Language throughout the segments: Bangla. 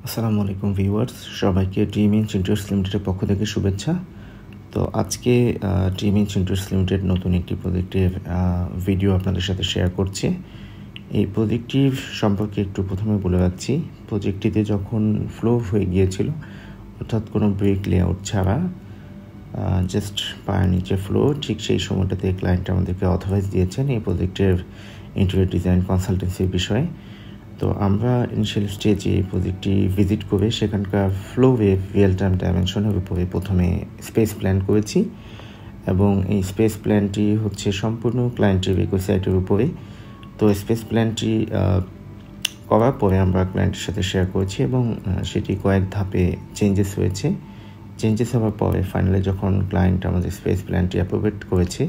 আসসালামু আলাইকুম ভিউয়ার্স, সবাইকে ড্রিম ইঞ্চ ইন্টারেস্ট লিমিটেডের পক্ষ থেকে শুভেচ্ছা। তো আজকে ড্রিম ইঞ্চ ইন্টারেস্ট লিমিটেড নতুন একটি প্রজেক্টের ভিডিও আপনাদের সাথে শেয়ার করছে। এই প্রজেক্টটি সম্পর্কে একটু প্রথমে বলে রাখছি। প্রজেক্টটিতে যখন ফ্লো হয়ে গিয়েছিল, অর্থাৎ কোনো ব্রেক লেআউট ছাড়া জাস্ট পায়ের নিচে ফ্লো, ঠিক সেই সময়টাতে ক্লায়েন্ট আমাদেরকে অথরাইজ দিয়েছেন এই প্রজেক্টের ইন্টেরিয়র ডিজাইন কনসালটেন্সির বিষয়ে। তো আমরা ইনিশিয়াল স্টেজে এই প্রজেক্টটি ভিজিট করে সেখানকার ফ্লো ওয়েভ রিয়েল টাইম ডাইমেনশনের উপরে প্রথমে স্পেস প্ল্যান করেছি, এবং এই স্পেস প্ল্যানটি হচ্ছে সম্পূর্ণ ক্লায়েন্টের ওয়েবসাইটের উপরে। তো স্পেস প্ল্যানটি করার পরে আমরা ক্লায়েন্টের সাথে শেয়ার করেছি, এবং সেটি কয়েক ধাপে চেঞ্জেস হয়েছে। চেঞ্জেস হওয়ার পরে ফাইনালি যখন ক্লায়েন্ট আমাদের স্পেস প্ল্যানটি অ্যাপ্রোভেট করেছে,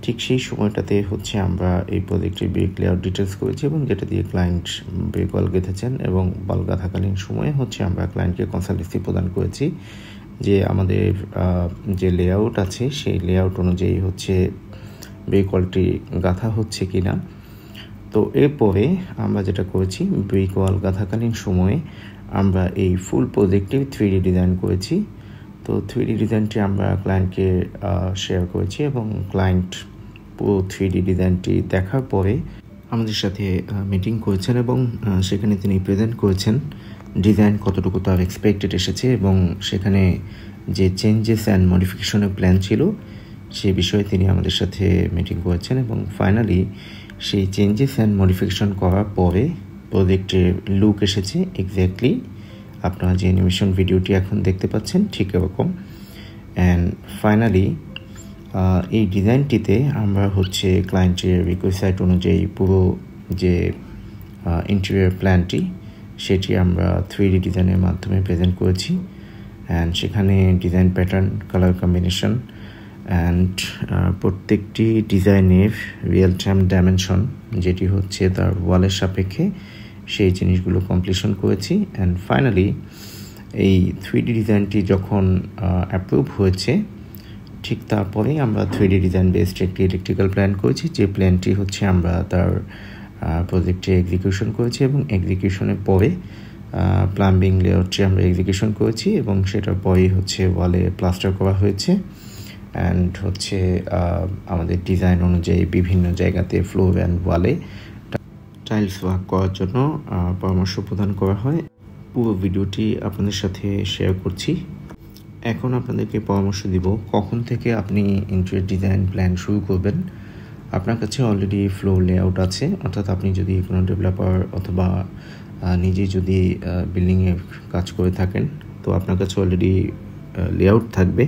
ঠিক সেই সময়টাতে হচ্ছে আমরা এই প্রজেক্টের ব্রেক লেআউট ডিটেলস করেছি, এবং যেটা দিয়ে ক্লায়েন্ট ব্রেক ওয়াল গেঁথেছেন, এবং ওয়াল গাঁথাকালীন সময়ে হচ্ছে আমরা ক্লায়েন্টকে কনসালটেন্সি প্রদান করেছি যে আমাদের যে লেআউট আছে সেই লেআউট অনুযায়ী হচ্ছে ব্রেক ওয়ালটি গাঁথা হচ্ছে কি না। তো এরপরে আমরা যেটা করেছি, ব্রেক ওয়াল গাঁথাকালীন সময়ে আমরা এই ফুল প্রজেক্টে 3D ডিজাইন করেছি। তো 3D ডিজাইনটি আমরা ক্লায়েন্টকে শেয়ার করেছি, এবং ক্লায়েন্ট পুরো 3D ডিজাইনটি দেখার পরে আমাদের সাথে মিটিং করেছেন, এবং সেখানে তিনি প্রেজেন্ট করেছেন ডিজাইন কতটুকু তার এক্সপেক্টেড এসেছে, এবং সেখানে যে চেঞ্জেস অ্যান্ড মডিফিকেশনের প্ল্যান ছিল সে বিষয়ে তিনি আমাদের সাথে মিটিং করেছেন। এবং ফাইনালি সেই চেঞ্জেস অ্যান্ড মডিফিকেশন করার পরে প্রজেক্টের লুক এসেছে এক্স্যাক্টলি আপনারা যে অ্যানিমেশন ভিডিওটি এখন দেখতে পাচ্ছেন ঠিক এরকম। অ্যান্ড ফাইনালি এই ডিজাইনটিতে আমরা হচ্ছে ক্লায়েন্টের রিকোয়েস্ট অনুযায়ী পুরো যে ইন্টেরিয়র প্ল্যানটি সেটি আমরা 3D ডিজাইনের মাধ্যমে প্রেজেন্ট করেছি। অ্যান্ড সেখানে design pattern, colour combination and প্রত্যেকটি ডিজাইনের রিয়েল টাইম ডাইমেনশন যেটি হচ্ছে তার ওয়ালের সাপেক্ষে সেই জিনিসগুলো কমপ্লিশন করেছি। অ্যান্ড ফাইনালি এই 3D ডিজাইনটি যখন অ্যাপ্রুভ হয়েছে, ঠিক তারপরেই আমরা 3D ডিজাইন বেসড একটি ইলেকট্রিক্যাল প্ল্যান করেছি, যে প্ল্যানটি হচ্ছে আমরা তার প্রজেক্টে এক্সিকিউশন করেছি, এবং এক্সিকিউশনের পরে প্লাম্বিং লেআউটটি আমরা এক্সিকিউশন করেছি, এবং সেটার পরেই হচ্ছে ওয়ালে প্লাস্টার করা হয়েছে। অ্যান্ড হচ্ছে আমাদের ডিজাইন অনুযায়ী বিভিন্ন জায়গাতে ফ্লোর অ্যান্ড ওয়ালে টাইলস ওয়ার্ক করার জন্য পরামর্শ প্রদান করা হয়। পুরো ভিডিওটি আপনাদের সাথে শেয়ার করছি। এখন আপনাদেরকে পরামর্শ দিব কখন থেকে আপনি ইন্টেরিয়র ডিজাইন প্ল্যান শুরু করবেন। আপনার কাছে অলরেডি ফ্লোর লেআউট আছে, অর্থাৎ আপনি যদি কোনো ডেভেলপার অথবা নিজে যদি বিল্ডিংয়ে কাজ করে থাকেন, তো আপনার কাছে অলরেডি লেআউট থাকবে।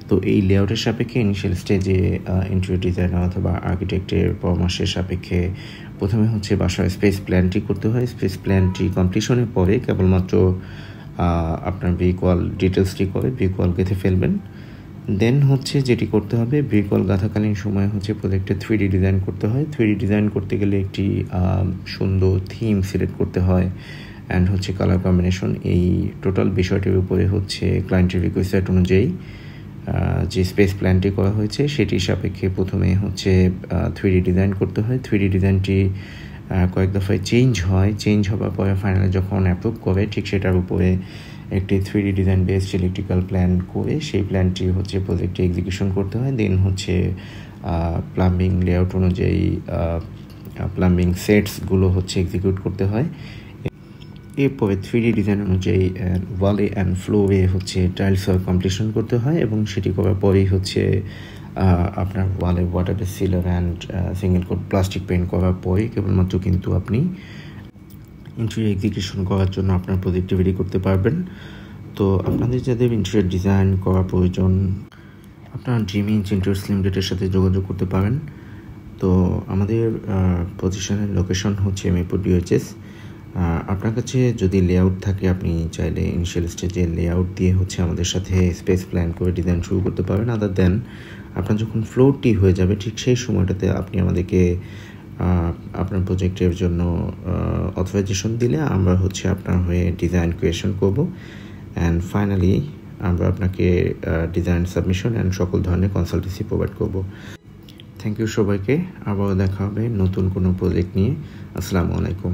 তো এই লেআউটের সাপেক্ষে ইনিশিয়াল স্টেজে ইন্টেরিয়র ডিজাইনার অথবা আর্কিটেক্টের পরামর্শের সাপেক্ষে প্রথমে হচ্ছে বাসার স্পেস প্ল্যানটি করতে হয়। স্পেস প্ল্যানটি কমপ্লিশনের পরে কেবলমাত্র আপনার ব্রেক ওয়াল ডিটেলসটি করে ব্রেক ওয়াল গেঁথে ফেলবেন। দেন হচ্ছে যেটি করতে হবে, ব্রেক ওয়াল গাঁথাকালীন সময় হচ্ছে প্রজেক্টে 3D ডিজাইন করতে হয়। 3D ডিজাইন করতে গেলে একটি সুন্দর থিম সিলেক্ট করতে হয়, অ্যান্ড হচ্ছে কালার কম্বিনেশন। এই টোটাল বিষয়টির উপরে হচ্ছে ক্লায়েন্টের রিকোয়েস্ট অনুযায়ী যে স্পেস প্ল্যানটি করা হয়েছে সেটির সাপেক্ষে প্রথমে হচ্ছে 3D ডিজাইন করতে হয়। 3D ডিজাইনটি কয়েক দফায় চেঞ্জ হওয়ার পরে ফাইনালি যখন অ্যাপ্রুভ করে, ঠিক সেটার উপরে একটি 3D design based electrical plan করে সেই প্ল্যানটি হচ্ছে প্রজেক্টে এক্সিকিউশন করতে হয়। দেন হচ্ছে প্লাম্বিং লেআউট অনুযায়ী প্লাম্বিং সেটসগুলো হচ্ছে এক্সিকিউট করতে হয়। এরপরে 3D ডিজাইন অনুযায়ী ওয়ালে অ্যান্ড ফ্লোরে হচ্ছে টাইলস ওয়ার্ক কমপ্লিশন করতে হয়, এবং সেটি করার পরেই হচ্ছে আপনার ওয়ালে water sealer and single coat plastic paint করার পরে কেবলমাত্র কিন্তু আপনি ইন্টেরিয়র এক্সিকিউশন করার জন্য আপনার প্রজেক্টটি রেডি করতে পারবেন। তো আপনাদের যাদের ইন্টেরিয়র ডিজাইন করা প্রয়োজন, আপনারা ড্রিম ইঞ্চ ইন্টারেস্ট লিমিটেডের সাথে যোগাযোগ করতে পারেন। তো আমাদের প্রতিষ্ঠানের লোকেশন হচ্ছে মিরপুর DOHS। আপনার কাছে যদি লেআউট থাকে, আপনি চাইলে ইনিশিয়াল স্টেজে লেআউট দিয়ে হচ্ছে আমাদের সাথে স্পেস প্ল্যান করে ডিজাইন শুরু করতে পারেন। আদার দেন আপনার যখন ফ্লোরটি হয়ে যাবে, ঠিক সেই সময়টাতে আপনি আমাদেরকে আপনার প্রজেক্টের জন্য অথরাইজেশন দিলে আমরা হচ্ছে আপনার হয়ে ডিজাইন ক্রিয়েশন করব। অ্যান্ড ফাইনালি আমরা আপনাকে ডিজাইন সাবমিশন অ্যান্ড সকল ধরনের কনসালটেন্সি প্রোভাইড করব। থ্যাংক ইউ সবাইকে। আবারও দেখা হবে নতুন কোনো প্রজেক্ট নিয়ে। আসসালামু আলাইকুম।